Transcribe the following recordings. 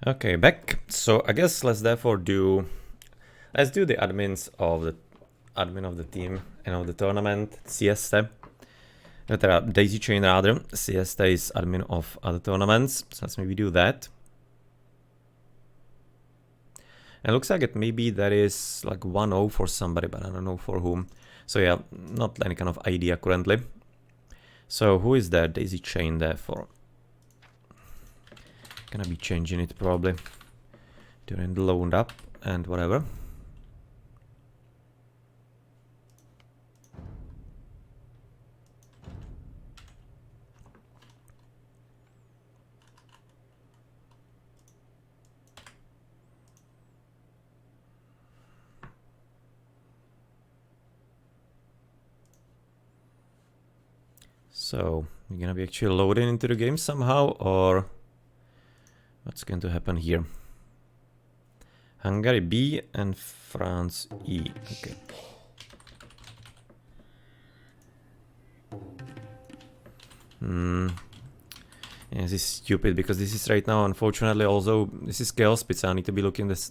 Okay, back. So I guess let's do the admin of the team and of the tournament, sieste. DaisyChain rather. Sieste is admin of other tournaments. So let's maybe do that. It looks like maybe that is like 1-0 for somebody, but I don't know for whom. So yeah, not any kind of idea currently. So who is there? DaisyChain there for? Gonna be changing it probably during the load up and whatever. So we're gonna be actually loading into the game somehow, or what's going to happen here? Hungary B and France E. Okay. Yeah, this is stupid because this is right now, unfortunately, also this is Chaos Pit, so I need to be looking at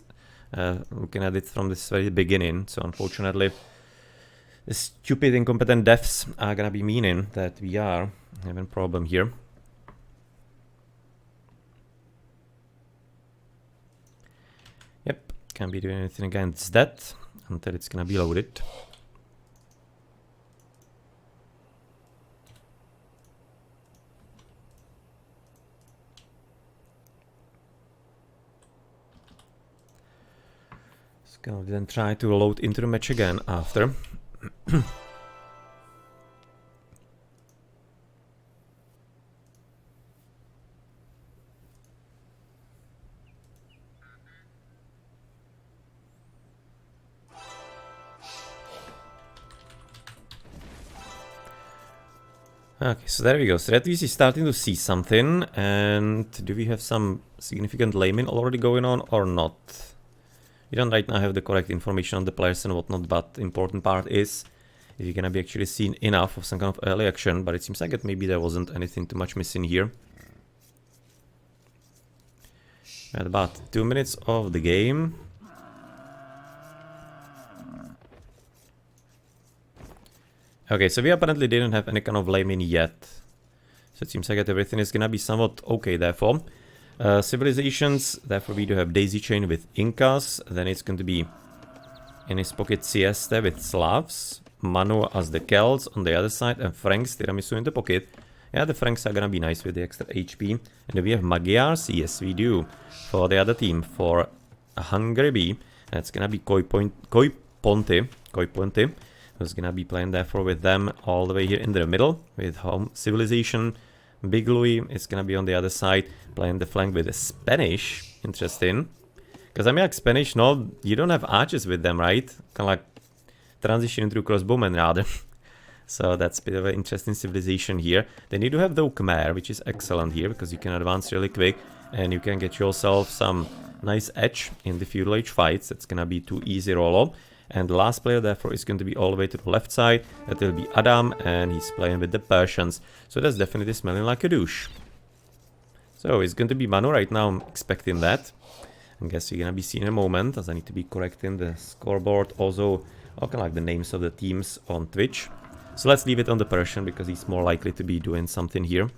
it from this very beginning. So unfortunately, the stupid incompetent devs are gonna be meaning that we are having a problem here. Yep, can't be doing anything against that until it's gonna be loaded. It's gonna then try to load into the match again after. Okay, so there we go. So that is starting to see something. And do we have some significant layman already going on or not? We don't right now have the correct information on the players and whatnot, but the important part is if you're gonna be actually seeing enough of some kind of early action, but it seems like that maybe there wasn't anything too much missing here. At about 2 minutes of the game. Okay, so we apparently didn't have any kind of layman yet. So it seems like that everything is gonna be somewhat okay therefore. Civilisations, therefore we do have DaisyChain with Incas, then it's going to be in his pocket Sieste with Slavs, Manu as the Celts on the other side, and Franks, Tiramisu in the pocket. Yeah, the Franks are gonna be nice with the extra HP. And then we have Magyars, yes we do, for the other team, for Hungary B. That's gonna be Koi Ponte, who's gonna be playing therefore with them all the way here in the middle, with home Civilization. Big Louis is gonna be on the other side, playing the flank with the Spanish. Interesting. Because I mean, like Spanish, no, you don't have archers with them, right? Kind of like transition through crossbowmen rather. So that's a bit of an interesting civilization here. Then you do have the Khmer, which is excellent here, because you can advance really quick, and you can get yourself some nice edge in the feudal age fights. That's gonna be too easy roll-up. And the last player, therefore, is going to be all the way to the left side. That will be adaaaam, and he's playing with the Persians. So that's definitely smelling like a douche. So it's going to be Manu right now. I'm expecting that. I guess you're going to be seeing in a moment, as I need to be correcting the scoreboard. Also, kind of like the names of the teams on Twitch. So let's leave it on the Persian, because he's more likely to be doing something here.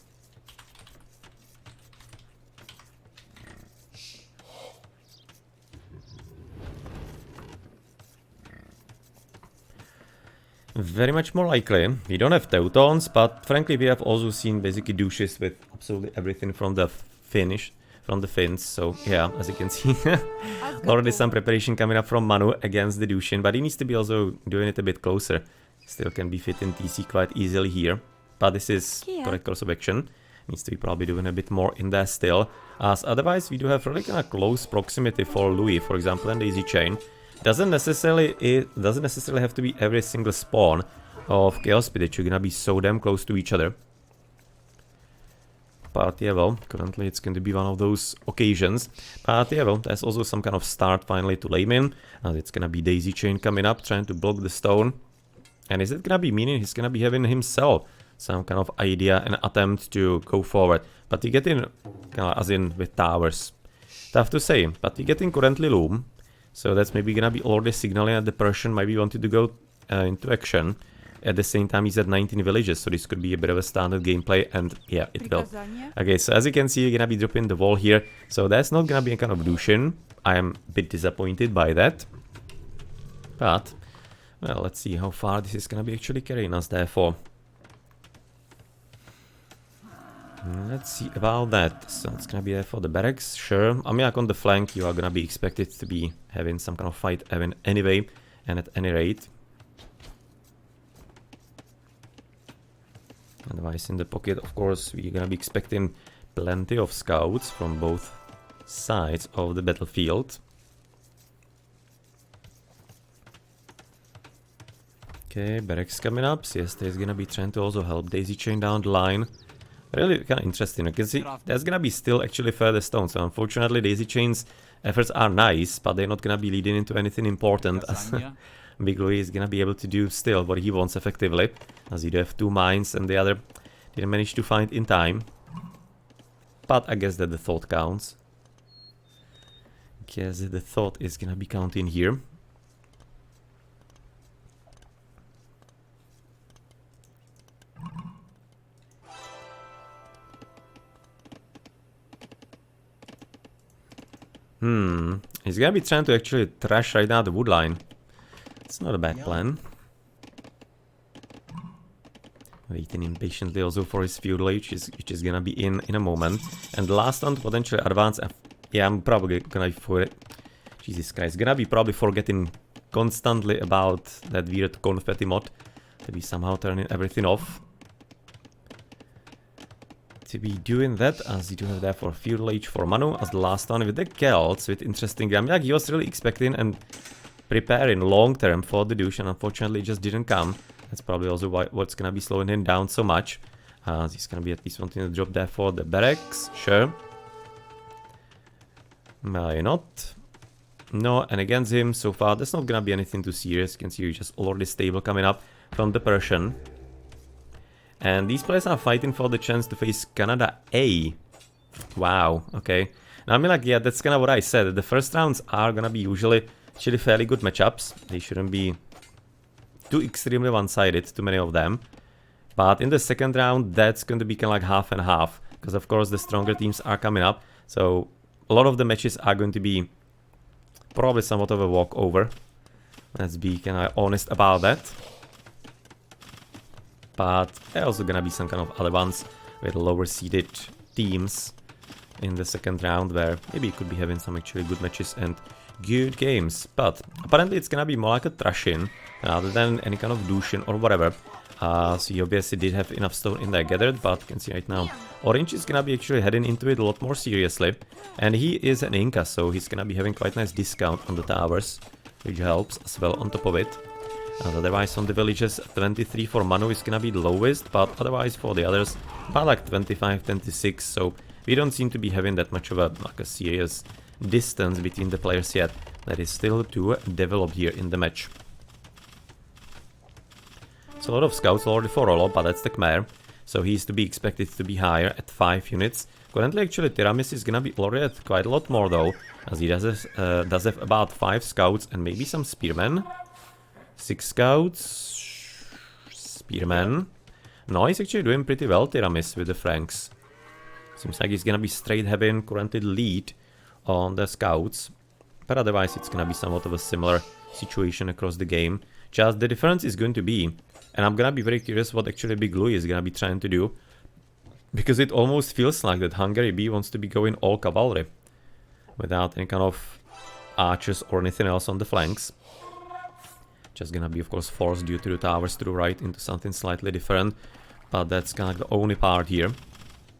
Very much more likely. We don't have Teutons, but frankly we have also seen basically douches with absolutely everything from the Finns. So yeah, as you can see, already some preparation coming up from Manu against the Dushin, but he needs to be also doing it a bit closer. Still can be fit in TC quite easily here, but this is correct course of action. Needs to be probably doing a bit more in there still, as otherwise we do have really kind of close proximity for Louis, for example, and DaisyChain. Doesn't necessarily have to be every single spawn of Chaos Pit that you're gonna be so damn close to each other. But yeah, well, currently it's going to be one of those occasions. But yeah, well, there's also some kind of start finally to layman, and it's gonna be DaisyChain coming up, trying to block the stone. And is it gonna be meaning he's gonna be having himself some kind of idea and attempt to go forward? But you get in, kind of as in with towers. Tough to say, but we're getting currently loom. So that's maybe gonna be already signaling that the Persian might be wanted to go into action. At the same time, he's at 19 villages, so this could be a bit of a standard gameplay, and yeah, it will. Okay, so as you can see, you're gonna be dropping the wall here, so that's not gonna be a kind of Lucian. I am a bit disappointed by that. But, well, let's see how far this is gonna be actually carrying us, therefore. Let's see about that. So it's gonna be there for the barracks, sure. I mean, like on the flank, you are gonna be expected to be having some kind of fight anyway, and at any rate. Otherwise, in the pocket, of course, we're gonna be expecting plenty of scouts from both sides of the battlefield. Okay, barracks coming up. Sieste is gonna be trying to also help DaisyChain down the line. Really kind of interesting. You can see there's gonna be still actually further stones. So unfortunately, DaisyChain's efforts are nice, but they're not gonna be leading into anything important. As Big Louis is gonna be able to do still what he wants effectively, as you do have 2 mines and the other didn't manage to find in time. But I guess that the thought counts. Guess that the thought is gonna be counting here. He's gonna be trying to actually trash right now the wood line. It's not a bad plan. Waiting impatiently also for his feudal age, which is gonna be in a moment. And the last one to potentially advance. Yeah, I'm probably gonna be for it. Jesus Christ, gonna be probably forgetting constantly about that weird confetti mod to be somehow turning everything off. To be doing that, as you do have there for feudal age for Manu, as the last one with the Celts, with interesting game. Like he was really expecting and preparing long term for the douche, and unfortunately it just didn't come. That's probably also what's gonna be slowing him down so much. He's gonna be at least wanting to drop there for the barracks, sure. Why not? No, and against him so far, there's not gonna be anything too serious. You can see he's just already stable coming up from the Persian. And these players are fighting for the chance to face Canada A. Wow, okay. Now I mean, like, yeah, that's kind of what I said. The first rounds are gonna be usually actually fairly good matchups. They shouldn't be too extremely one-sided, too many of them. But in the second round, that's going to be kind of like half and half. Because of course the stronger teams are coming up. So a lot of the matches are going to be probably somewhat of a walkover. Let's be kind of honest about that. But there are also gonna be some kind of other ones with lower seeded teams in the second round, where maybe you could be having some actually good matches and good games. But apparently it's gonna be more like a trash-in rather than any kind of douche-in or whatever. So he obviously did have enough stone in there gathered, but you can see right now Orange is gonna be actually heading into it a lot more seriously. And he is an Inca, so he's gonna be having quite nice discount on the towers, which helps as well on top of it. Otherwise on the villages, 23 for Manu is gonna be the lowest, but otherwise for the others, about like 25, 26, so we don't seem to be having that much of a, like a serious distance between the players yet. That is still to develop here in the match. So a lot of scouts already for Rolo, but that's the Khmer, so he's to be expected to be higher at 5 units. Currently actually Tiramis is gonna be already at quite a lot more though, as he does have about 5 scouts and maybe some spearmen. 6 scouts, spearmen. No, he's actually doing pretty well, Tiramis, with the Franks. Seems like he's gonna be straight having currently the lead on the scouts. But otherwise it's gonna be somewhat of a similar situation across the game. Just the difference is going to be, and I'm gonna be very curious what actually Big Louis is gonna be trying to do. Because it almost feels like that Hungary B wants to be going all cavalry. Without any kind of archers or anything else on the flanks. Just gonna be of course forced due to the towers to the right into something slightly different, but that's kind of like the only part here.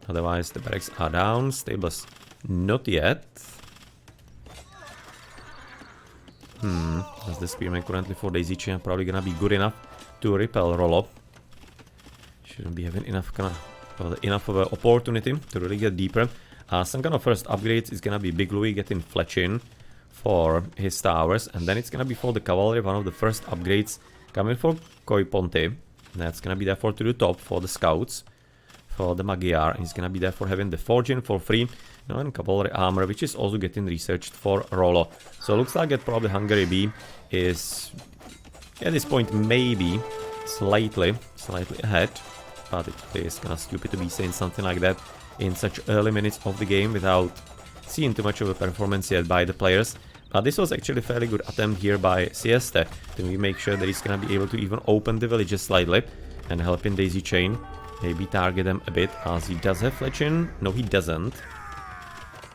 Otherwise the barracks are down, stables not yet. As the spearman currently for DaisyChain probably gonna be good enough to repel Rolo. Shouldn't be having enough of an opportunity to really get deeper. Some kind of first upgrades is gonna be Big Louis getting fletching for his towers, and then it's gonna be for the cavalry, one of the first upgrades coming for Koi Ponte. That's gonna be therefore to the top for the scouts. for the Magyar. He's gonna be therefore having the forging for free, and cavalry armor, which is also getting researched for Rollo. So looks like that probably Hungary B is at this point maybe slightly ahead, but it is kind of stupid to be saying something like that in such early minutes of the game without seeing too much of a performance yet by the players. But this was actually a fairly good attempt here by Sieste to make sure that he's gonna be able to even open the villages slightly and helping DaisyChain maybe target them a bit, as he does have fletching. No, he doesn't.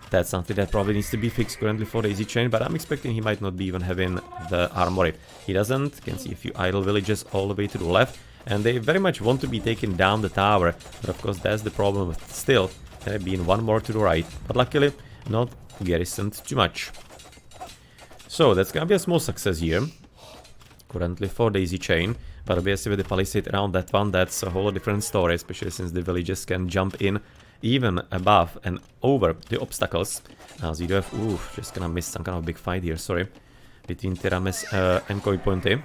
That's something that probably needs to be fixed currently for DaisyChain, but I'm expecting he might not be even having the armory. He doesn't. You can see a few idle villages all the way to the left, and they very much want to be taking down the tower. But of course, that's the problem with still there being one more to the right. But luckily, not garrisoned too much. So that's gonna be a small success here, currently for DaisyChain. But obviously with the palisade around that one, that's a whole different story, especially since the villages can jump in even above and over the obstacles. As you do have, just gonna miss some kind of big fight here, sorry, between Tiramis and Koiponte,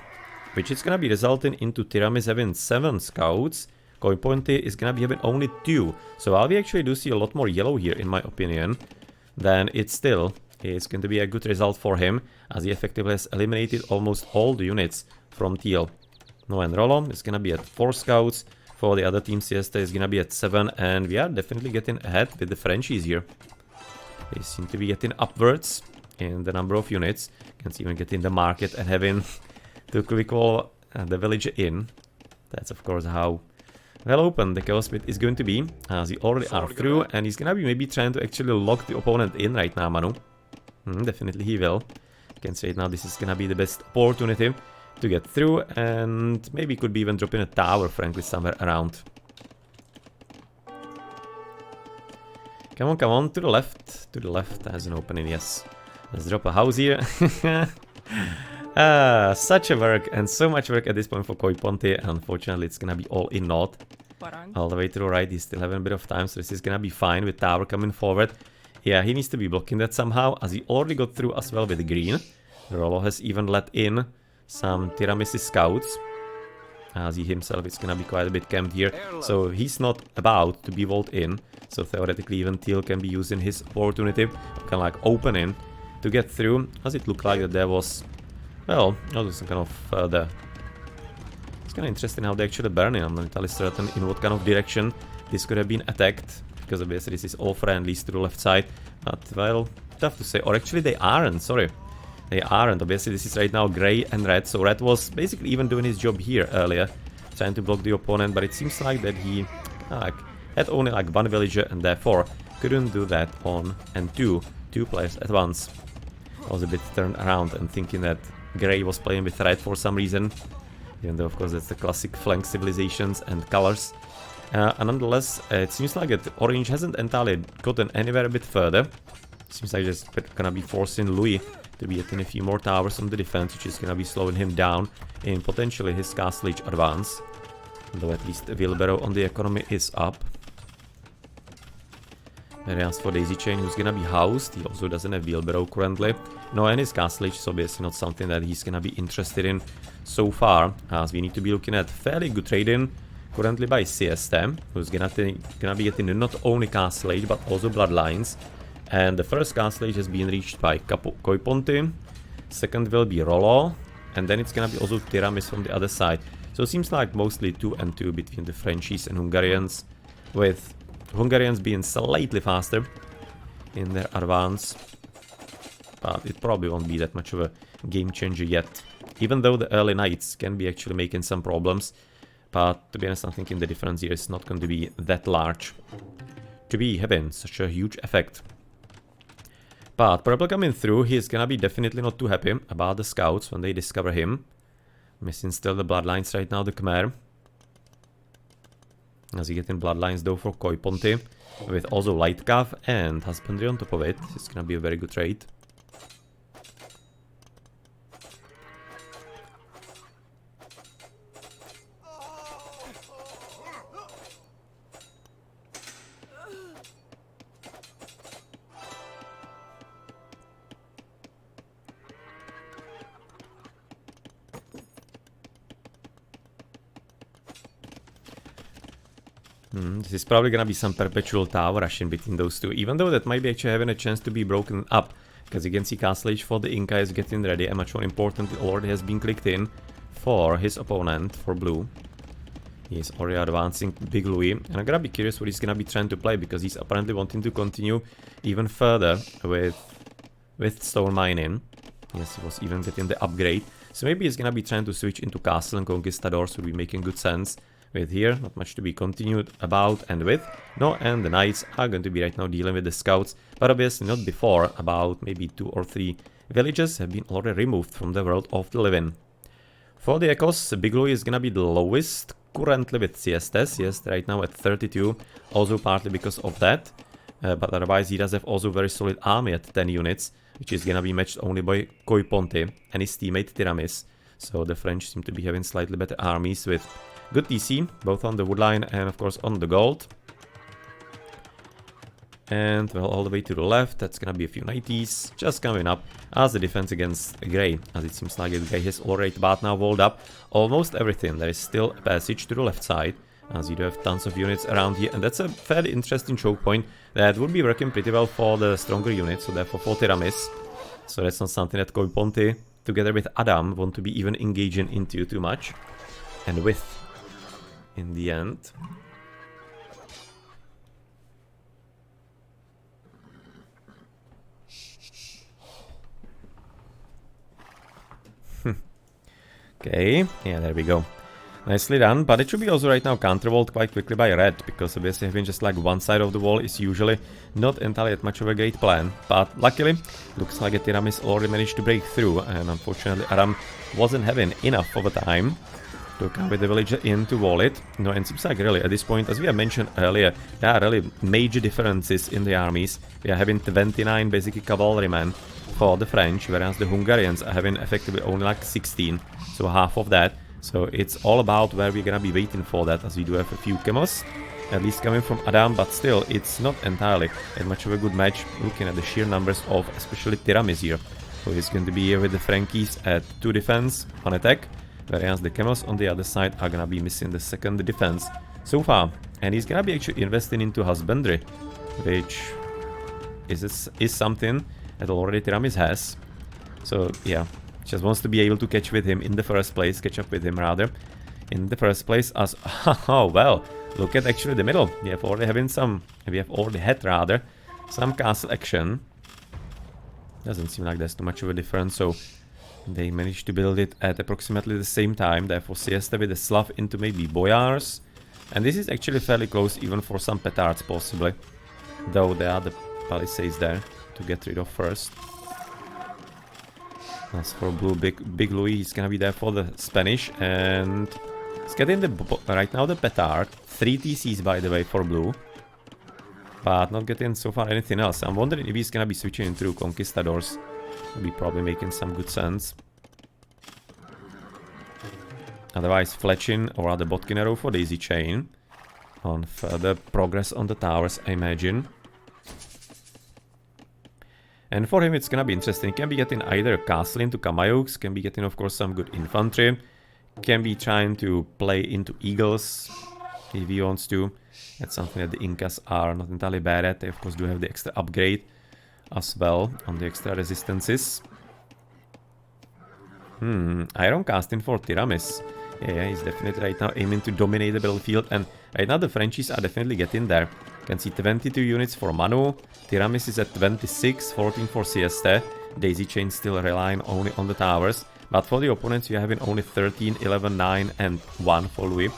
which is gonna be resulting into Tiramis having 7 scouts. Koiponte is gonna be having only 2. So while we actually do see a lot more yellow here, in my opinion, then it still is going to be a good result for him, as he effectively has eliminated almost all the units from teal. No, and Rollo is gonna be at 4 scouts. For the other team, Sieste is gonna be at 7, and we are definitely getting ahead with the Frenchies here. They seem to be getting upwards in the number of units. You can see even getting the market and having to quick wall the village in. That's of course how well open the Chaos Pit is going to be, as he already are through, and he's gonna be maybe trying to actually lock the opponent in right now, Manu. Definitely he will. You can say now this is gonna be the best opportunity to get through, and maybe could be even dropping a tower, frankly, somewhere around. Come on, to the left. To the left has an opening, yes. Let's drop a house here. Such a work, and so much work at this point for Koiponte. Unfortunately, it's gonna be all in north. All the way to the right, he's still having a bit of time, so this is gonna be fine with tower coming forward. Yeah, he needs to be blocking that somehow, as he already got through as well with the green. Rollo has even let in some Tiramisi scouts, as he himself is gonna be quite a bit camped here, so he's not about to be walled in. So theoretically even Teal can be using his opportunity, kind of like opening to get through, as it looked like that there was, well, also some kind of further. It's kind of interesting how they actually burning. I'm not entirely certain in what kind of direction this could have been attacked, because obviously this is all friendlies to the left side, but well, tough to say. Or actually they aren't, sorry. They aren't. Obviously this is right now grey and red, so red was basically even doing his job here earlier, trying to block the opponent, but it seems like that he had only like 1 villager and therefore couldn't do that on and two players at once. I was a bit turned around and thinking that grey was playing with red for some reason, even though of course that's the classic flank Civilisations and colors. And nonetheless, it seems like that orange hasn't entirely gotten anywhere a bit further. Seems like just gonna be forcing Louis to be getting a few more towers on the defense, which is gonna be slowing him down in potentially his castle advance. Though at least the wheelbarrow on the economy is up. Whereas for DaisyChain, who's gonna be housed, he also doesn't have wheelbarrow currently. No, and his castle is obviously not something that he's gonna be interested in so far, as we need to be looking at fairly good trading currently by Sieste, who's gonna be getting not only castle age but also bloodlines. And the first castle age has been reached by Koiponte, second will be Rollo, and then it's gonna be also Tiramis from the other side. So it seems like mostly 2 and 2 between the Frenchies and Hungarians, with Hungarians being slightly faster in their advance. But it probably won't be that much of a game changer yet, even though the early knights can be actually making some problems. But to be honest, I think the difference here is not going to be that large to be having such a huge effect. But purple coming through, he's gonna be definitely not too happy about the scouts when they discover him. Missing still the bloodlines right now, the Khmer. As he getting bloodlines though for Koiponte, with also light cav and husbandry on top of it. It's gonna be a very good trade. This is probably gonna be some perpetual tower rush in between those two, even though that might be actually having a chance to be broken up. Because you can see Castle Age for the Inca is getting ready, and much more important, it already has been clicked in for his opponent, for blue. He's already advancing Big Louis, and I'm gonna be curious what he's gonna be trying to play, because he's apparently wanting to continue even further with stone mining. Yes, he was even getting the upgrade. So maybe he's gonna be trying to switch into castle and conquistadors, would be making good sense. With here, not much to be continued about and with. No, and the knights are going to be right now dealing with the scouts, but obviously not before. About maybe 2 or 3 villages have been already removed from the world of the living. For the echoes, Big Louis is gonna be the lowest currently with sieste. Sieste right now at 32, also partly because of that. But otherwise he does have also very solid army at 10 units, which is gonna be matched only by Koi Ponte and his teammate Tiramis. So the French seem to be having slightly better armies with good TC, both on the woodline and of course on the gold. And well, all the way to the left, that's gonna be a few 90s just coming up as the defense against Grey, as it seems like Grey has already but now walled up almost everything. There is still a passage to the left side, as you do have tons of units around here, and that's a fairly interesting choke point that would be working pretty well for the stronger units, so therefore for Tiramis. So that's not something that Koi Ponte together with adaaaam want to be even engaging into too much. And with, in the end. Okay, yeah, there we go. Nicely done, but it should be also right now counterwalled quite quickly by red, because obviously having just like one side of the wall is usually not entirely that much of a great plan. But luckily, looks like Tiramis already managed to break through, and unfortunately adaaaam wasn't having enough of a time to come with the villager in to wall it. No, and it seems like really at this point, as we have mentioned earlier, there are really major differences in the armies. We are having 29 basically cavalrymen for the French, whereas the Hungarians are having effectively only like 16, so half of that. So it's all about where we're gonna be waiting for that, as we do have a few chemos, at least coming from adaaaam, but still it's not entirely that much of a good match looking at the sheer numbers of especially Tiramis here, who is going to be here with the Frankies at 2 defense, 1 attack, whereas the chemos on the other side are gonna be missing the 2nd defense so far. And he's gonna be actually investing into husbandry, which is something that already Tiramis has. So yeah, just wants to be able to catch with him in the first place, catch up with him rather, in the first place, as oh well, look at actually the middle. We have already had rather some castle action. Doesn't seem like there's too much of a difference, so they managed to build it at approximately the same time. Therefore sieste with a Slav into maybe Boyars, and this is actually fairly close even for some petards possibly, though there are the palisades there to get rid of first. As for blue, big Louis, he's gonna be there for the Spanish, and he's getting the right now the petard. 3 TCs by the way for blue, but not getting so far anything else. I'm wondering if he's gonna be switching into conquistadors. Will be probably making some good sense. Otherwise, fletching or rather botkin arrow for DaisyChain on further progress on the towers, I imagine. And for him it's gonna be interesting. He can be getting either a castle into Kamayuks, can be getting of course some good infantry, can be trying to play into eagles if he wants to. That's something that the Incas are not entirely bad at. They of course do have the extra upgrade as well on the extra resistances. Iron casting for Tiramis. Yeah, he's definitely right now aiming to dominate the battlefield, and right now the Frenchies are definitely getting there. You can see 22 units for Manu, Tiramis is at 26, 14 for sieste, DaisyChain still relying only on the towers, but for the opponents you are having only 13, 11, 9 and 1 for Louis.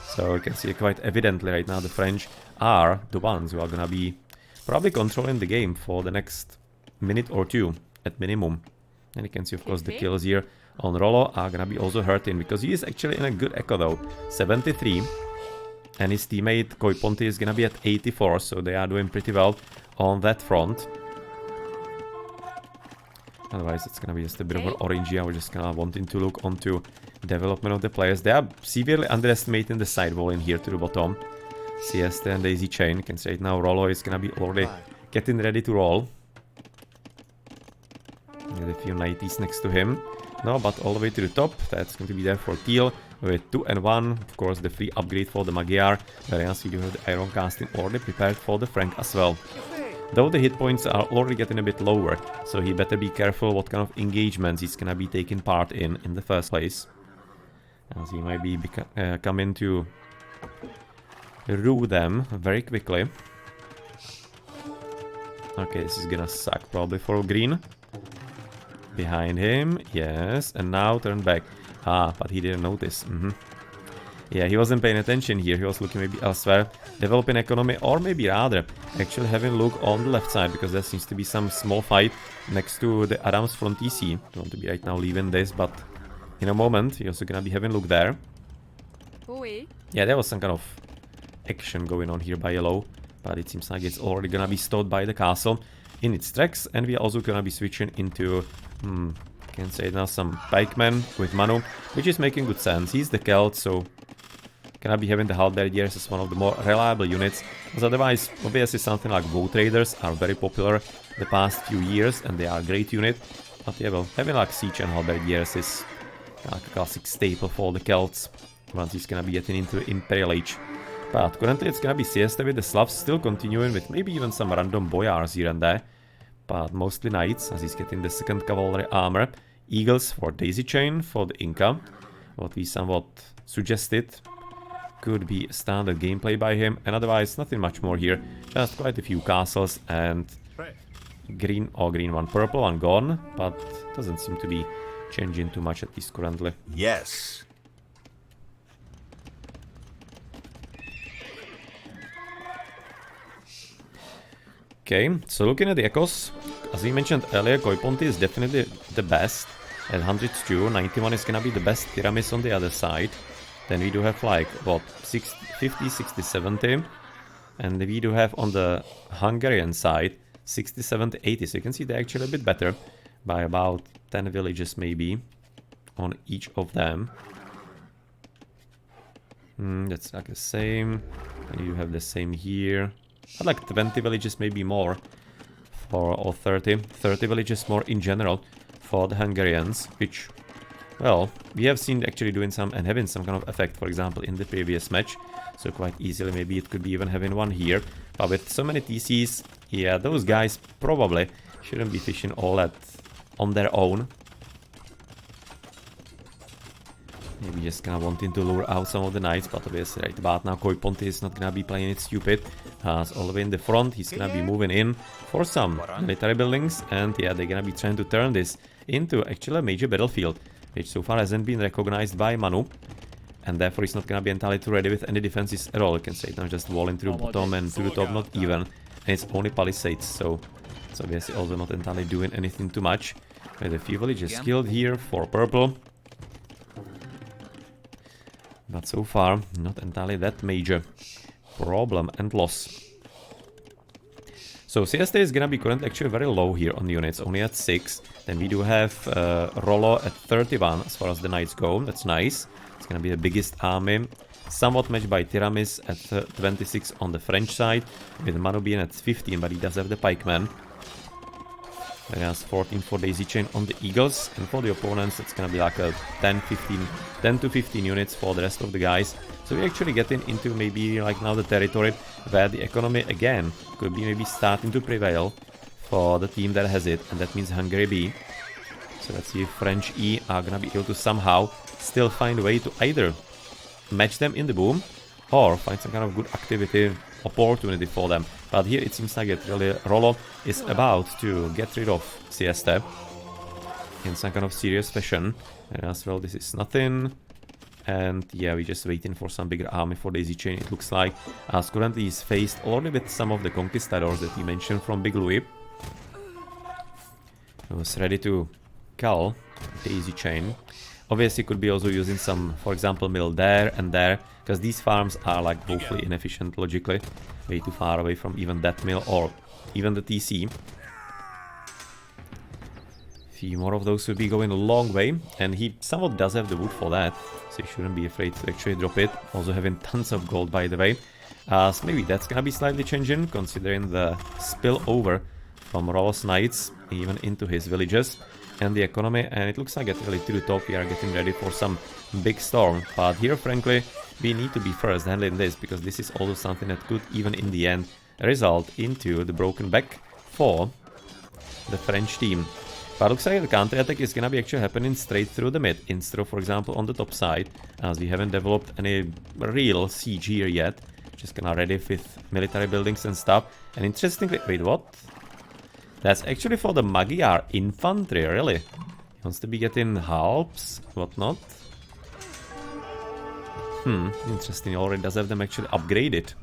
So you can see quite evidently right now the French are the ones who are gonna be probably controlling the game for the next minute or two at minimum. And you can see of course the kills here on Rollo are gonna be also hurting, because he is actually in a good echo though, 73. And his teammate Koi Ponte is gonna be at 84, so they are doing pretty well on that front. Otherwise it's gonna be just a bit of an orangey. I was just kinda wanting to look onto development of the players. They are severely underestimating the side wall in here to the bottom. Sieste and DaisyChain. You can see right now Rollo is gonna be already getting ready to roll. Get a few 90s next to him. No, but all the way to the top, that's going to be there for Teal. with 2 and 1. Of course, the free upgrade for the Magyar, whereas we do have the iron casting already prepared for the Frank as well. Though the hit points are already getting a bit lower, so he better be careful what kind of engagements he's gonna be taking part in the first place. As he might be coming to rue them very quickly. Okay, this is gonna suck probably for green. Behind him, yes, and now turn back. Ah, but he didn't notice. Yeah, he wasn't paying attention here, he was looking maybe elsewhere. Developing economy, or maybe rather, actually having a look on the left side, because there seems to be some small fight next to the adaaaam's front TC. Don't want to be right now leaving this, but in a moment, you're also gonna be having a look there. Yeah, there was some kind of action going on here by yellow, but it seems like it's already gonna be stopped by the castle in its tracks, and we are also gonna be switching into, can say now, some pikemen with Manu, which is making good sense. He's the Celts, so gonna be having the halberdiers as one of the more reliable units, because otherwise, obviously something like bow traders are very popular the past few years, and they are a great unit. But yeah, well, having like siege and halberdiers is like a classic staple for the Celts, once he's gonna be getting into Imperial Age. But currently it's gonna be sieste with the Slavs still continuing with maybe even some random boyars here and there. But mostly knights, as he's getting the 2nd cavalry armor. Eagles for DaisyChain for the Inca. What we somewhat suggested could be standard gameplay by him. And otherwise nothing much more here. Just quite a few castles and green or green one, purple one gone. But doesn't seem to be changing too much at least currently. Yes. Okay, so looking at the echoes, as we mentioned earlier, Koiponti is definitely the best at 102. 91 is gonna be the best Tiramis on the other side. Then we do have like, what, 50, 60, 70. And we do have on the Hungarian side, 60, 70, 80. So you can see they're actually a bit better by about 10 villages maybe on each of them. That's like the same. And you have the same here. I'd like 20 villages, maybe more, or 30 villages more in general for the Hungarians, which, well, we have seen actually doing some and having some kind of effect, for example, in the previous match, so quite easily maybe it could be even having one here, but with so many TCs, yeah, those guys probably shouldn't be fishing all that on their own. Maybe just kind of wanting to lure out some of the knights, but obviously right about now Koiponti is not gonna be playing it stupid. As all the way in the front, he's gonna be moving in for some military buildings, and yeah, they're gonna be trying to turn this into actually a major battlefield, which so far hasn't been recognized by Manu, and therefore he's not gonna be entirely too ready with any defenses at all. You can say now just walling through bottom and to the top, not even, and it's only palisades, so it's obviously also not entirely doing anything too much. With a few villages killed here for purple. But so far, not entirely that major problem and loss. So sieste is gonna be currently actually very low here on the units, only at 6. Then we do have Rollo at 31 as far as the knights go. That's nice. It's gonna be the biggest army. Somewhat matched by Tiramis at 26 on the French side, with Manu being at 15, but he does have the pikemen. Whereas 14 for DaisyChain on the Eagles, and for the opponents it's gonna be like a 10 to 15 units for the rest of the guys. So we're actually getting into maybe like now the territory where the economy again could be maybe starting to prevail for the team that has it, and that means Hungary B. So let's see if French E are gonna be able to somehow still find a way to either match them in the boom or find some kind of good activity opportunity for them. But here it seems like it really Rollo is about to get rid of sieste in some kind of serious fashion. And as well, this is nothing. And yeah, we're just waiting for some bigger army for DaisyChain, it looks like. As currently he's faced already with some of the conquistadors that he mentioned from Big Louis. He was ready to cull DaisyChain. Obviously could be also using some, for example, mill there and there, because these farms are like woefully inefficient logically, way too far away from even that mill or even the TC. Few more of those would be going a long way, and he somewhat does have the wood for that, so he shouldn't be afraid to actually drop it. Also having tons of gold, by the way. So maybe that's gonna be slightly changing, considering the spillover from Rollo's knights even into his villages. and the economy, and it looks like it really to the top. We are getting ready for some big storm, but here frankly we need to be first handling this, because this is also something that could even in the end result into the broken back for the French team. But looks like the counter attack is gonna be actually happening straight through the mid, instead of, for example, on the top side, as we haven't developed any real siege here yet. Just gonna ready with military buildings and stuff. And interestingly, wait, what? That's actually for the Magyar infantry, really? He wants to be getting halps, whatnot. Interesting, he already does have them actually upgraded.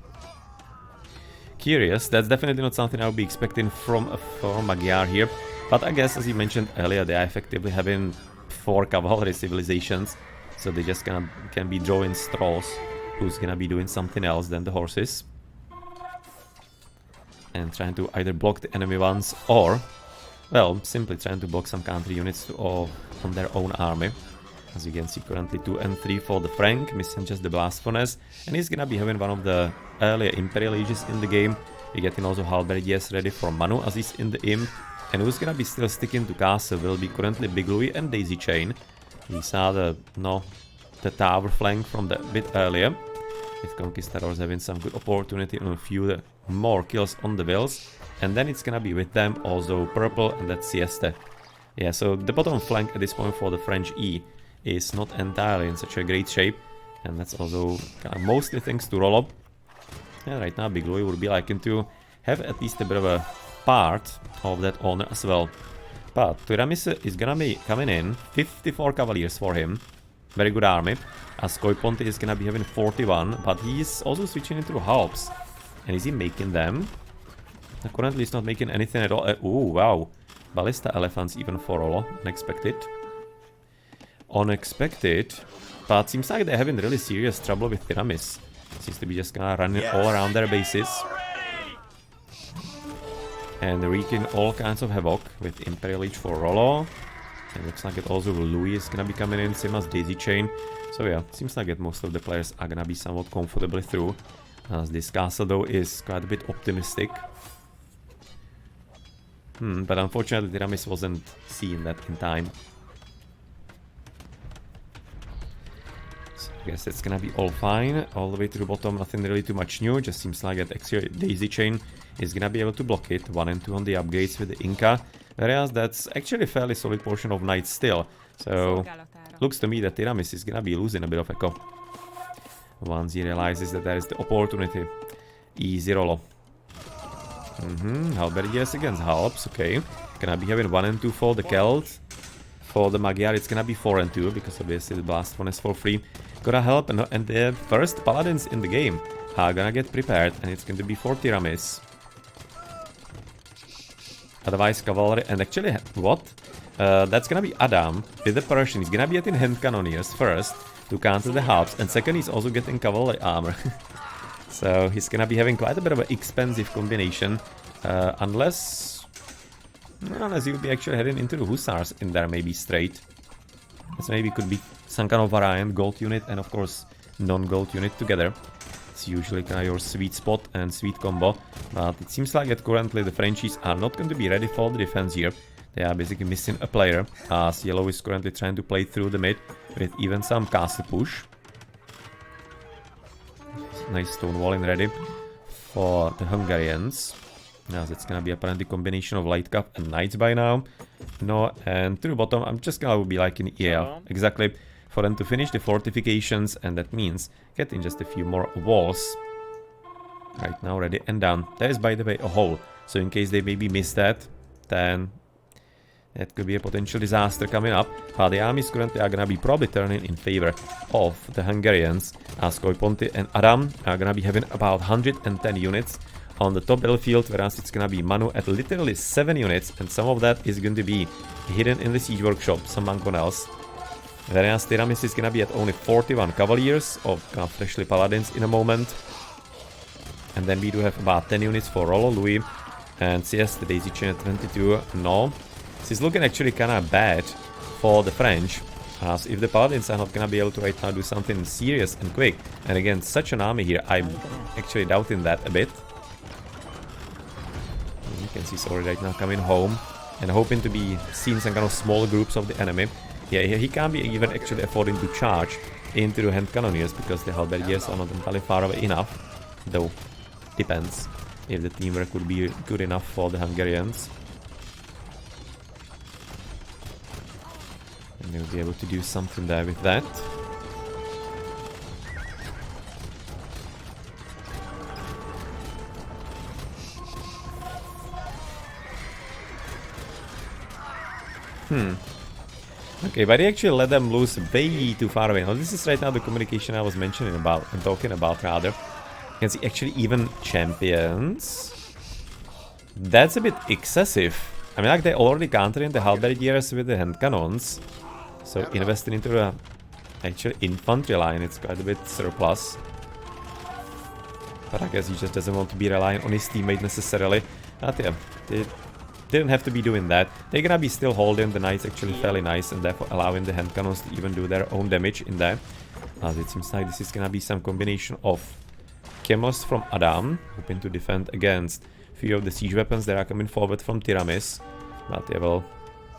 Curious, that's definitely not something I would be expecting from Magyar here. But I guess, as you mentioned earlier, they are effectively having 4 cavalry civilizations. So they just can be drawing straws. Who's gonna be doing something else than the horses. And trying to either block the enemy ones or, well, simply trying to block some country units on their own army. As you can see, currently 2 and 3 for the Frank, missing just the blast furnace. And he's gonna be having one of the earlier Imperial ages in the game. We're getting also halberdiers ready for Manu as he's in the imp. And who's gonna be still sticking to castle will be currently Big Louis and DaisyChain. We saw the tower flank from the bit earlier, with Conquistadors having some good opportunity on a few more kills on the Wills. And then it's gonna be with them also Purple and that Sieste. Yeah, so the bottom flank at this point for the French E is not entirely in such a great shape. And that's also mostly thanks to Rollo. Yeah, right now Big Louis would be liking to have at least a bit of a part of that honor as well. But Tiramis is gonna be coming in, 54 cavaliers for him. Very good army. As Koiponti is gonna be having 41, but he is also switching into halves. And is he making them? Currently he's not making anything at all. Oh wow. Ballista elephants even for Rollo. Unexpected. Unexpected. But seems like they're having really serious trouble with Tiramis. Seems to be just gonna run it all around their bases. And wreaking all kinds of havoc with Imperial Age for Rollo. It looks like it also Louis is gonna be coming in, same as DaisyChain. So yeah, seems like most of the players are gonna be somewhat comfortably through. As this castle though is quite a bit optimistic. But unfortunately Tiramis wasn't seeing that in time. So I guess it's gonna be all fine. All the way to the bottom, nothing really too much new. Just seems like that actually DaisyChain is gonna be able to block it. 1 and 2 on the upgrades with the Inca. Whereas that's actually a fairly solid portion of knights still. So looks to me that Tiramis is gonna be losing a bit of echo. Once he realizes that there is the opportunity. Easy Rollo. Halberdiers against Halps, okay. Gonna be having 1 and 2 for the Celts. For the Magyar it's gonna be 4 and 2, because obviously the blast one is for free. Gonna help, and the first paladins in the game are gonna get prepared, and it's going to be for Tiramis. Otherwise cavalry, and actually, what? That's gonna be adaaaam with the Persian. He's gonna be getting hand cannoneers first to counter the halves, and second he's also getting cavalry armor. So he's gonna be having quite a bit of an expensive combination, unless you'll be actually heading into the hussars in there maybe straight. This maybe could be some kind of variant, gold unit and of course non-gold unit together. It's usually kind of your sweet spot and sweet combo, but it seems like that currently the Frenchies are not going to be ready for the defense here. They are basically missing a player, as Yellow is currently trying to play through the mid with even some castle push. Nice stone walling ready for the Hungarians. Now it's gonna be apparently a combination of light cup and knights by now. No, and to the bottom I'm just gonna be like in exactly, for them to finish the fortifications, and that means getting just a few more walls. Right now ready and done. There is, by the way, a hole, so in case they maybe miss that, then that could be a potential disaster coming up. But the armies currently are gonna be probably turning in favor of the Hungarians, as Koiponti and adaaaam are gonna be having about 110 units on the top battlefield, whereas it's gonna be Manu at literally 7 units, and some of that is going to be hidden in the siege workshop, some mangonels. Whereas Tiramis is gonna be at only 41 cavaliers, of freshly paladins in a moment. And then we do have about 10 units for Rollo, Louis, and sieste, DaisyChain at 22. No, this is looking actually kinda bad for the French, as if the paladins are not gonna be able to right now do something serious and quick. And again, such an army here, I'm actually doubting that a bit. You can see it's already right now coming home. and hoping to be seen some kind of small groups of the enemy. Yeah, he can't be even actually affording to charge into the hand cannoneers because the halberdiers are not entirely far away enough. Though, depends if the teamwork would be good enough for the Hungarians. And they'll be able to do something there with that. Okay, but he actually let them loose way too far away. Now this is right now the communication I was mentioning about, and talking about rather. You can see actually even champions. That's a bit excessive. I mean, like they're already countering the halberdiers with the hand cannons. So investing into the actual infantry line, it's quite a bit surplus. But I guess he just doesn't want to be relying on his teammate necessarily. But yeah, they didn't have to be doing that. They're gonna be still holding the knights actually fairly nice, and therefore allowing the hand cannons to even do their own damage in there. As it seems like this is gonna be some combination of camels from adaaaam, hoping to defend against a few of the siege weapons that are coming forward from Tiramis. But yeah, well,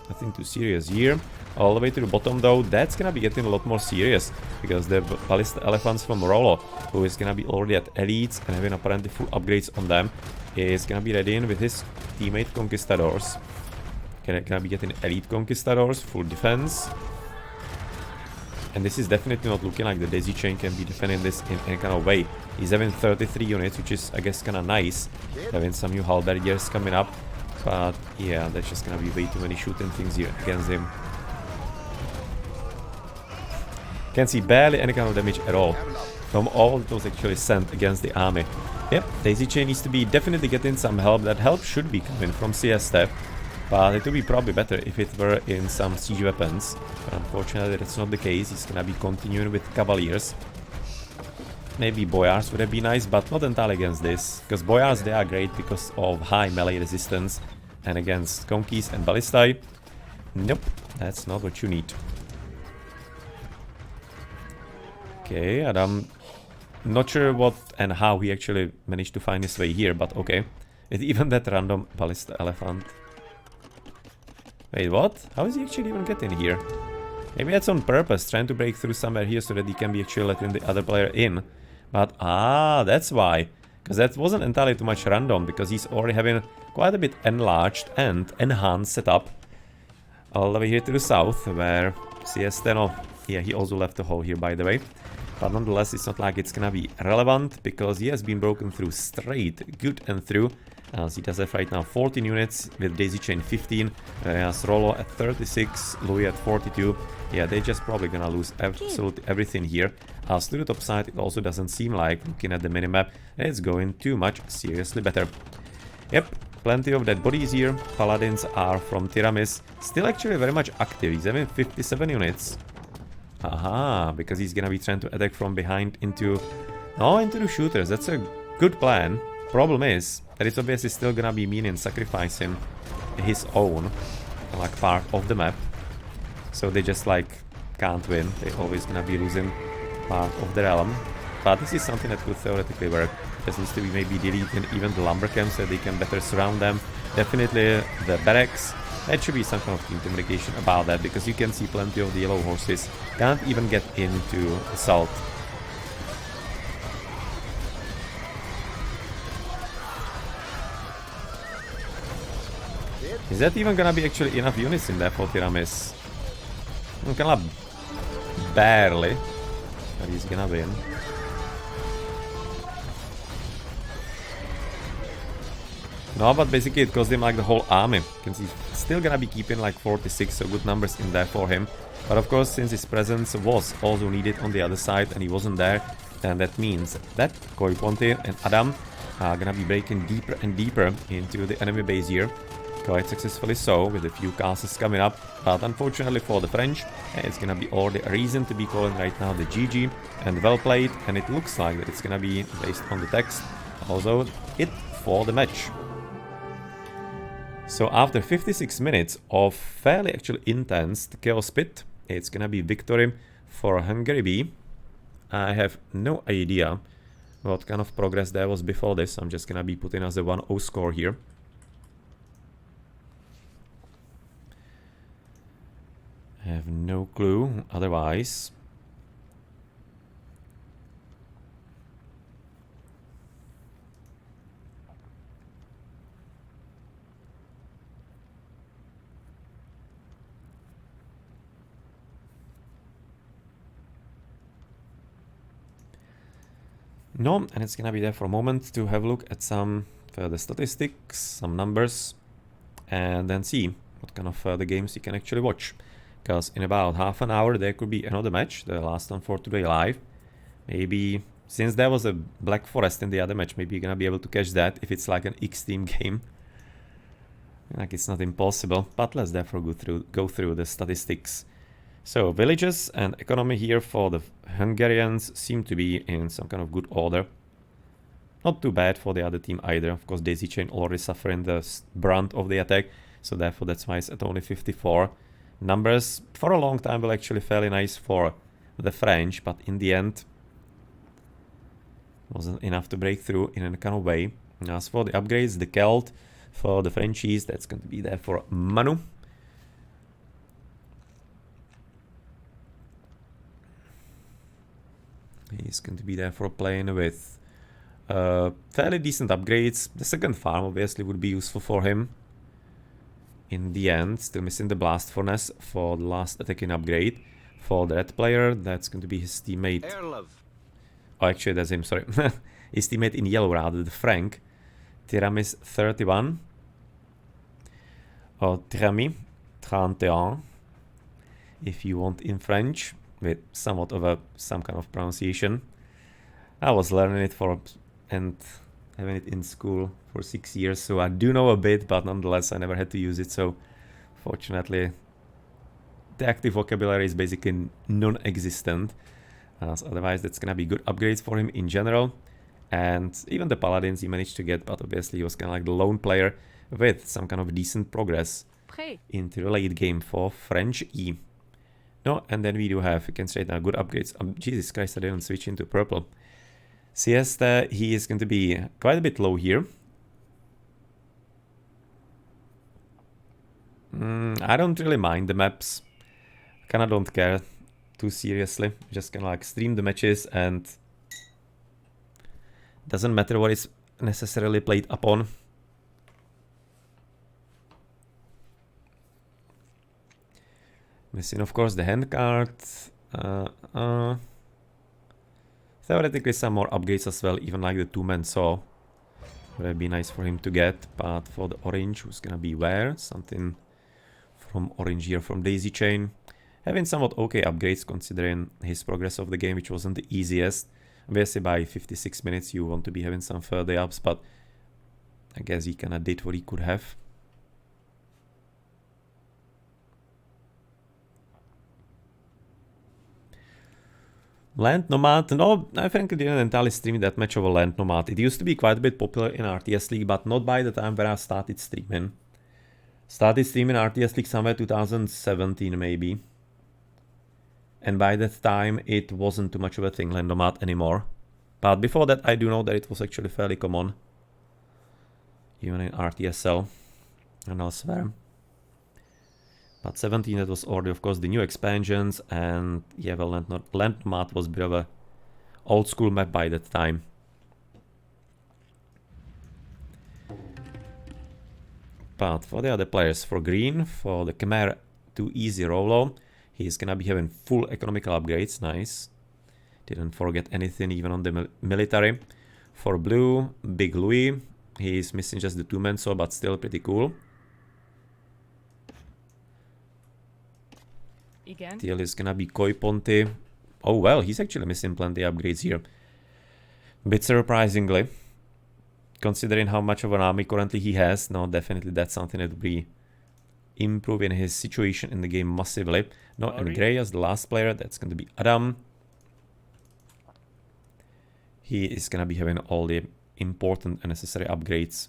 nothing too serious here. All the way to the bottom though, that's gonna be getting a lot more serious, because the ballista elephants from Rollo, who is gonna be already at elites and having apparently full upgrades on them, is gonna be ready in with his teammate conquistadors. Gonna be getting elite conquistadors, full defense. And this is definitely not looking like the DaisyChain can be defending this in any kind of way. He's having 33 units, which is, I guess, kind of nice. Having some new halberdiers coming up. But yeah, that's just gonna be way too many shooting things here against him. Can see barely any kind of damage at all from all that was actually sent against the army. Yep, DaisyChain needs to be definitely getting some help. That help should be coming from sieste, but it would be probably better if it were in some siege weapons. But unfortunately that's not the case. He's gonna be continuing with cavaliers. Maybe boyars would have been nice, but not entirely against this, because boyars, they are great because of high melee resistance, and against conquis and ballistae, nope, that's not what you need. Okay, adaaaam, not sure what and how he actually managed to find his way here, but okay. With even that random ballista elephant. Wait, what? How is he actually even getting here? Maybe that's on purpose, trying to break through somewhere here so that he can be actually letting the other player in. But, that's why. Because that wasn't entirely too much random, because he's already having quite a bit enlarged and enhanced setup. All the way here to the south, where sieste, no, yeah, he also left a hole here, by the way. But nonetheless, it's not like it's gonna be relevant, because he has been broken through straight, good and through. As he does have right now 14 units, with DaisyChain 15, has Rollo at 36, Louis at 42. Yeah, they're just probably gonna lose absolutely everything here. As to the top side, it also doesn't seem like, looking at the minimap, it's going too much seriously better. Yep, plenty of dead bodies here. Paladins are from Tiramis, still actually very much active. He's having 57 units. Aha, because he's gonna be trying to attack from behind into the shooters. That's a good plan. Problem is that it's obviously still gonna be meaning sacrificing his own, like, part of the map. So they just, like, can't win. They're always gonna be losing part of the realm. But this is something that could theoretically work. Just needs to be maybe deleting even the lumber camps so they can better surround them. Definitely the barracks. That should be some kind of team communication about that, because you can see plenty of the yellow horses can't even get into assault. Is that even gonna be actually enough units in there for Tiramis? Kinda barely, but he's gonna win. No, but basically it cost him like the whole army. You can see it's still gonna be keeping like 46, so good numbers in there for him. But of course, since his presence was also needed on the other side and he wasn't there, then that means that Koiponte and adaaaam are gonna be breaking deeper and deeper into the enemy base here. Quite successfully so, with a few castles coming up. But unfortunately for the French, it's gonna be already a reason to be calling right now the GG. And well played, and it looks like that it's gonna be based on the text. Also, it for the match. So after 56 minutes of fairly actually intense Chaos Pit, it's gonna be victory for Hungary B. I have no idea what kind of progress there was before this. I'm just gonna be putting as a 1-0 score here. clue otherwise. No, and it's gonna be there for a moment to have a look at some further statistics, some numbers, and then see what kind of further games you can actually watch. Because in about half an hour there could be another match, the last one for today live. Maybe, since there was a Black Forest in the other match, maybe you're gonna be able to catch that if it's like an X-Team game. Like, it's not impossible, but let's therefore go through the statistics. So, villages and economy here for the Hungarians seem to be in some kind of good order. Not too bad for the other team either. Of course, DaisyChain already suffering the brunt of the attack, so therefore that's why it's at only 54. Numbers for a long time were actually fairly nice for the French, but in the end wasn't enough to break through in any kind of way. And as for the upgrades, the Celt for the Frenchies, that's going to be there for Manu. He's going to be there for playing with fairly decent upgrades. The second farm obviously would be useful for him. In the end, still missing the blast furnace for the last attacking upgrade. For the red player, that's going to be his teammate. Oh, actually, that's him, sorry. His teammate in yellow rather, the Frank. Tiramis 31. Or Tirami 31. If you want in French, with somewhat of some kind of pronunciation. I was learning it and having it in school for 6 years, so I do know a bit, but nonetheless I never had to use it, so fortunately the active vocabulary is basically non-existent. So otherwise that's gonna be good upgrades for him in general, and even the paladins he managed to get, but obviously he was kind of like the lone player with some kind of decent progress into the late game for French E. No, and then we do have, you can say now, good upgrades. Jesus Christ, I didn't switch into purple. Sieste, he is going to be quite a bit low here. I don't really mind the maps. Kinda don't care too seriously. Just kinda like stream the matches and doesn't matter what is necessarily played upon. Missing, of course, the hand card. Theoretically, some more upgrades as well, even like the two-man saw. Would be nice for him to get, but for the orange, who's gonna be where? Something from orange here from DaisyChain. Having somewhat okay upgrades considering his progress of the game, which wasn't the easiest. Obviously, by 56 minutes, you want to be having some further ups, but I guess he kinda did what he could have. Land Nomad, no, I frankly didn't entirely stream that much of a Land Nomad. It used to be quite a bit popular in RTS League, but not by the time where I started streaming. Started streaming RTS League somewhere 2017 maybe. And by that time it wasn't too much of a thing, Land Nomad, anymore. But before that I do know that it was actually fairly common. Even in RTSL and elsewhere. But 17, that was already, of course, the new expansions, and yeah, well, Land Nomad was a bit of a old school map by that time. But for the other players, for green, for the Khmer too easy Rolo, he's gonna be having full economical upgrades, nice. Didn't forget anything even on the military. For blue, Big Louis, he's missing just the two-man saw, but still pretty cool. Teal is gonna be Koi Ponte. Oh well, he's actually missing plenty upgrades here. Bit surprisingly, considering how much of an army currently he has. No, definitely that's something that would be improving his situation in the game massively. No, and Grey as the last player, that's going to be adaaaam. He is gonna be having all the important and necessary upgrades.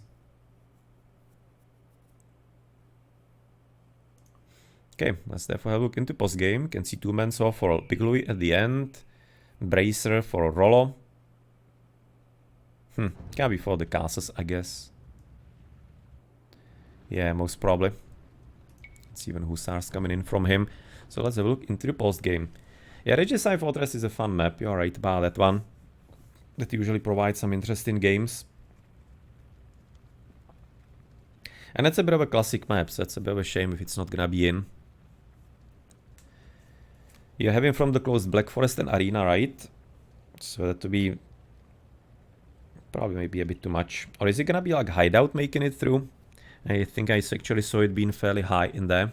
Okay, let's therefore have a look into post-game. You can see two-man saw for Big Louis at the end. Bracer for Rollo. Can be for the castles, I guess. Yeah, most probably. Let's see even Hussars coming in from him. So let's have a look into the post game. Yeah, Regicide Fortress is a fun map. You're right about that one. That usually provides some interesting games. And that's a bit of a classic map, so it's a bit of a shame if it's not gonna be in. You're having from the closed Black Forest and Arena, right? So that to be probably maybe a bit too much. Or is it gonna be like Hideout making it through? I think I actually saw it being fairly high in there.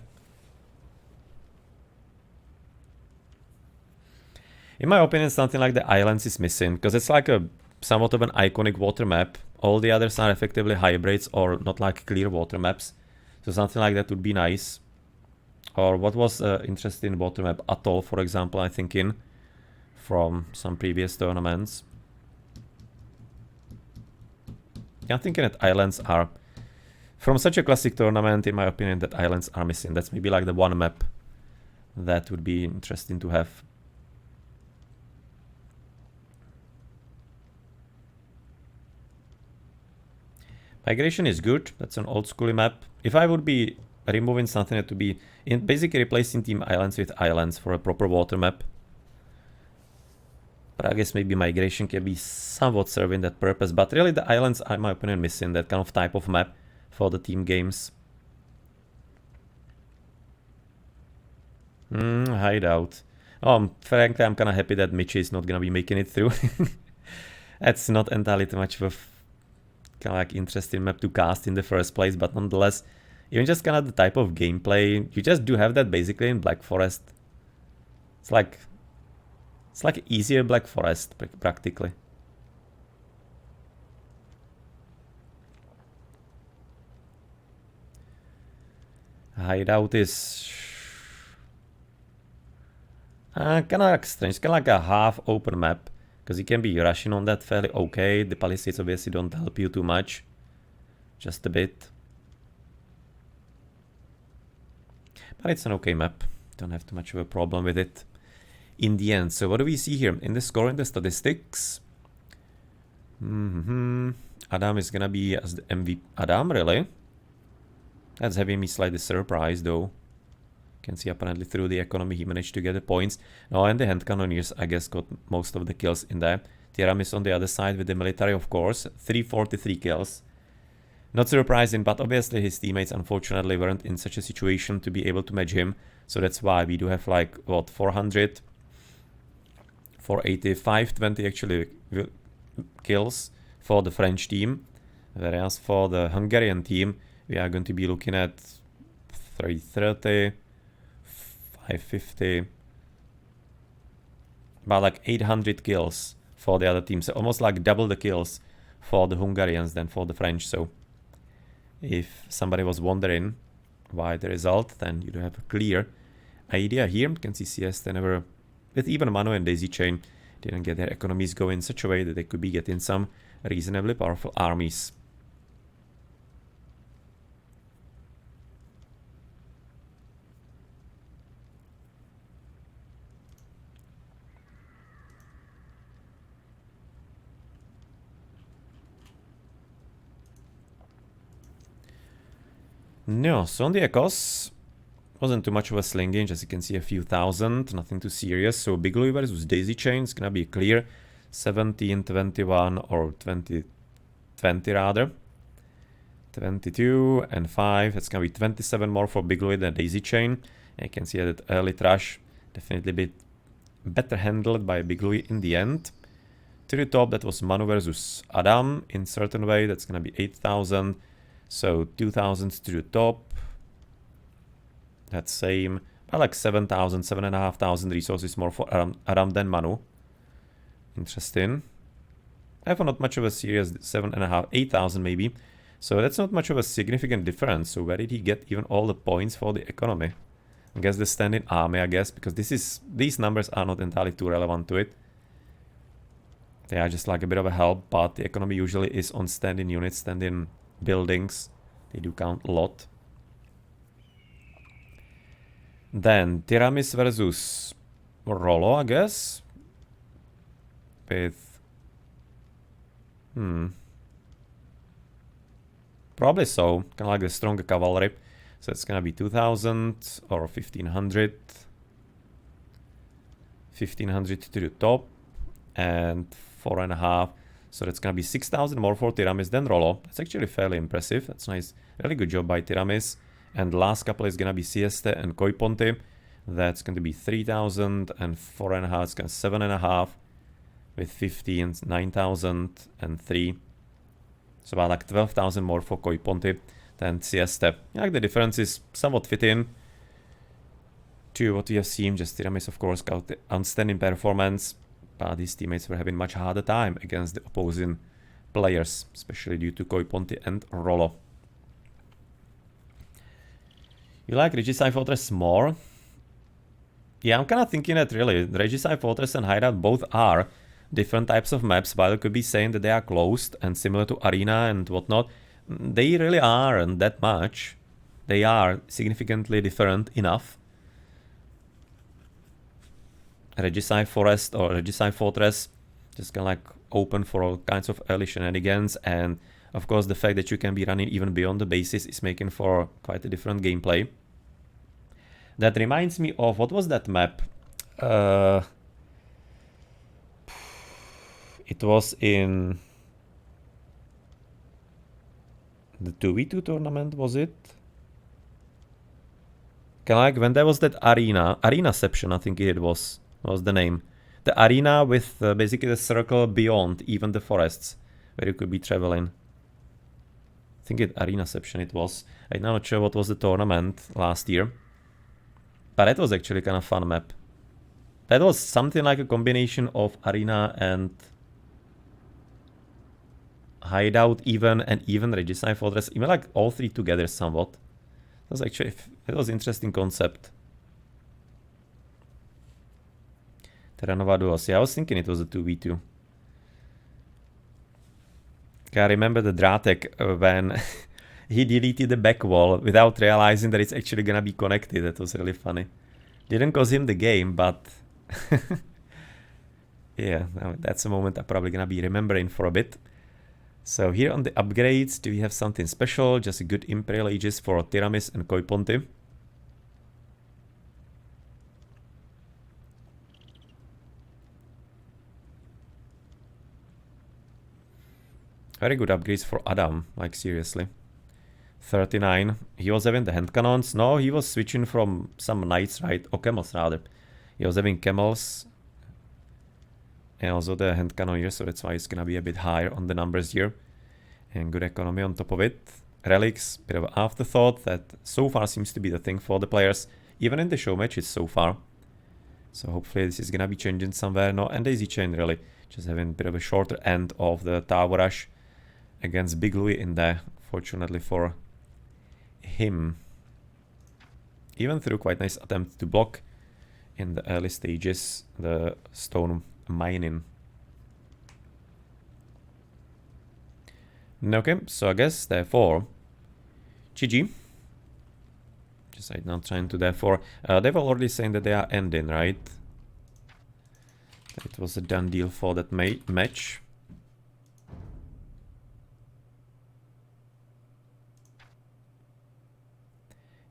In my opinion, something like the Islands is missing, because it's like a somewhat of an iconic water map. All the others are effectively hybrids or not like clear water maps. So something like that would be nice. Or what was interesting water map? Atoll, for example, I think in from some previous tournaments. I'm thinking that Islands are, from such a classic tournament, in my opinion, that Islands are missing. That's maybe like the one map that would be interesting to have. Migration is good. That's an old school map. If I would be removing something, that would be basically replacing Team Islands with Islands for a proper water map. But I guess maybe Migration can be somewhat serving that purpose. But really the Islands are, in my opinion, missing that kind of type of map for the team games. Hideout. Oh, frankly, I'm kind of happy that Mitch is not going to be making it through. That's not entirely too much of a kind of like interesting map to cast in the first place, but nonetheless, even just kind of the type of gameplay, you just do have that basically in Black Forest. It's like easier Black Forest practically. Hideout is kind of like strange. It's kind of like a half open map, because you can be rushing on that fairly okay. The palisades obviously don't help you too much, just a bit. But it's an okay map. Don't have too much of a problem with it in the end. So what do we see here in the score, in the statistics? Adaaaam is gonna be as the MVP. Adaaaam, really? That's having me slightly surprised though. Can see apparently through the economy he managed to get the points. Oh, and the hand cannoneers, I guess, got most of the kills in there. adaaaam is on the other side with the military, of course. 343 kills. Not surprising, but obviously his teammates unfortunately weren't in such a situation to be able to match him. So that's why we do have like, what, 400, 480, 520 actually kills for the French team. Whereas for the Hungarian team, we are going to be looking at 330, 550, about like 800 kills for the other team. So almost like double the kills for the Hungarians than for the French. So if somebody was wondering why the result, then you do have a clear idea here. You can see sieste never, with even Manu and DaisyChain, didn't get their economies going in such a way that they could be getting some reasonably powerful armies. No, so on the Echoes, wasn't too much of a slinging, as you can see, a few thousand, nothing too serious. So Big Louis versus DaisyChain is gonna be clear 17-21 or 20-20 rather. 22 and 5, it's gonna be 27 more for Big Louis than DaisyChain. You can see that early trash definitely a bit better handled by Big Louis in the end. To the top, that was Manu versus adaaaam in certain way, that's gonna be 8,000. So 2,000 to the top. That's same. About like 7,000, 7,500 resources more for adaaaam than Manu. Interesting. I have not much of a serious 7,500, 8,000 maybe. So that's not much of a significant difference. So where did he get even all the points for the economy? I guess the standing army, I guess, because these numbers are not entirely too relevant to it. They are just like a bit of a help, but the economy usually is on standing units, standing buildings. They do count a lot. Then Tiramis versus Rollo, I guess. With probably so. Kind of like the stronger cavalry. So it's gonna be 2,000 or 1,500. 1500 to the top, and 4.5. So that's gonna be 6,000 more for Tiramis than Rollo. That's actually fairly impressive. That's nice. Really good job by Tiramis. And the last couple is gonna be Sieste and Koiponti. That's going to be 3,000 and 4.5. It's gonna 7.5 with 15, 9,000 and 3. So about like 12,000 more for Koiponti than Sieste. Yeah, like the difference is somewhat fit in to what we have seen. Just Tiramis, of course, got the outstanding performance, but his teammates were having much harder time against the opposing players, especially due to Koiponti and Rollo. You like Regicide Fortress more? Yeah, I'm kind of thinking that really Regicide Fortress and Hideout both are different types of maps. While you could be saying that they are closed and similar to Arena and whatnot, they really aren't that much. They are significantly different enough. Regicide Forest or Regicide Fortress just kind of like open for all kinds of early shenanigans, and of course the fact that you can be running even beyond the bases is making for quite a different gameplay. That reminds me of, what was that map? It was in the 2v2 tournament, was it? Kind of like when there was that Arenaception, I think it was the name. The arena with basically the circle beyond even the forests where you could be traveling. I think it Arenaception it was. I'm not sure what was the tournament last year. But that was actually kind of fun map. That was something like a combination of Arena and Hideout even, and even Regicide Fortress, even like all three together somewhat. It was interesting concept. Terranova Duos. Yeah, I was thinking it was a 2v2. I remember the Dratek when he deleted the back wall without realizing that it's actually gonna be connected. That was really funny. Didn't cost him the game, but yeah, that's a moment I'm probably gonna be remembering for a bit. So here on the upgrades, do we have something special? Just a good Imperial Aegis for Tiramis and Koiponti. Very good upgrades for Adaaaam, like seriously. 39. He was having the hand cannons. No, he was switching from some knights, right? Or camels, rather. He was having camels. And also the hand cannoneer, so that's why it's gonna be a bit higher on the numbers here. And good economy on top of it. Relics, bit of an afterthought. That so far seems to be the thing for the players. Even in the show matches so far. So hopefully this is gonna be changing somewhere. No, and DaisyChain really. Just having a bit of a shorter end of the tower rush against Big Louis in there. Fortunately for him. Even through quite nice attempt to block in the early stages the stone mining. Okay, so I guess therefore GG. Just right now trying to therefore they were already saying that they are ending, right? It was a done deal for that match.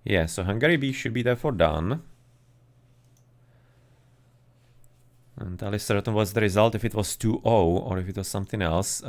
Yeah, so Hungary B should be therefore done. And tell us certain what's the result, if it was 2-0 or if it was something else.